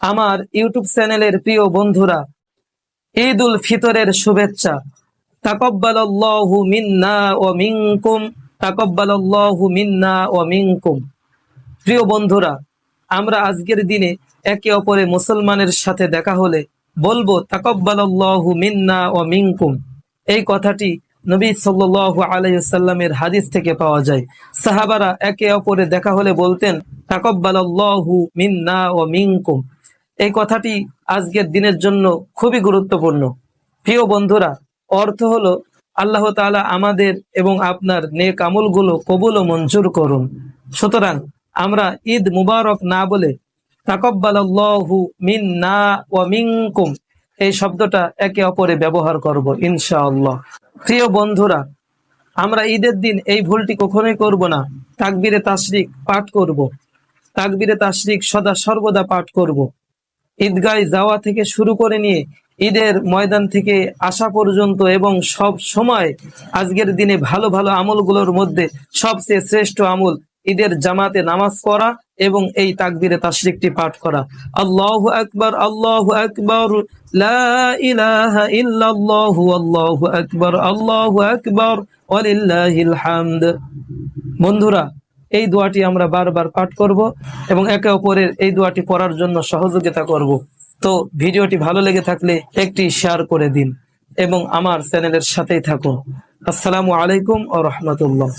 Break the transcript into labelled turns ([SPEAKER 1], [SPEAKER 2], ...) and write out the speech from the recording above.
[SPEAKER 1] আমার ইউটিউব চ্যানেলের প্রিয় বন্ধুরা, ঈদ উল ফিতরের শুভেচ্ছা। তাকাব্বালাল্লাহু মিন্না ওয়া মিনকুম, তাকাব্বালাল্লাহু মিন্না ওয়া মিনকুম। প্রিয় বন্ধুরা, আমরা আজকের দিনে একে অপরে মুসলমানের সাথে দেখা হলে বলবো তাকাব্বালাল্লাহু মিন্না ওয়া মিনকুম। এই কথাটি নবী সাল্লাল্লাহু আলাইহি ওয়াসাল্লামের হাদিস থেকে পাওয়া যায়। সাহাবারা একে অপরে দেখা হলে বলতেন তাকাব্বালাল্লাহু মিন্না ওয়া মিনকুম। এই কথাটি আজকের দিনের জন্য খুবই গুরুত্বপূর্ণ। প্রিয় বন্ধুরা, অর্থ হলো আল্লাহ তাআলা আমাদের এবং আপনার নেক আমলগুলো কবুল ও মঞ্জুর করুন। সুতরাং আমরা ঈদ মুবারক না বলে তাকাব্বালাল্লাহু মিন্না ওয়া মিনকুম এই শব্দটা একে অপরে ব্যবহার করব ইনশাআল্লাহ। প্রিয় বন্ধুরা, আমরা ঈদের দিন এই ভুলটি কখনোই করব না। তাকবীরে তাশরিক পাঠ করব, তাকবীরে তাশরিক সদা সর্বদা পাঠ করব। ঈদগায় যাওয়া থেকে শুরু করে নিয়ে ঈদের ময়দান থেকে আসা পর্যন্ত এবং সব সময় আজকের দিনে ভালো ভালো আমলগুলোর মধ্যে সবচেয়ে শ্রেষ্ঠ আমল ঈদের জামাতে নামাজ পড়া এবং এই তাকবীরে তাশরিকটি পাঠ করা। আল্লাহু আকবার, আল্লাহু আকবার, লা ইলাহা ইল্লাল্লাহু, আল্লাহু আকবার, আল্লাহু আকবার, ওয়ালিল্লাহিল হামদ। বন্ধুরা, এই দোয়াটি আমরা বারবার পাঠ করব এবং একে অপরের এই দোয়াটি পড়ার জন্য সহযোগিতা করব। তো ভিডিওটি ভালো লেগে থাকলে একটি শেয়ার করে দিন এবং আমার চ্যানেলের সাথেই থাকুন। আসসালামু আলাইকুম ওয়া রাহমাতুল্লাহ।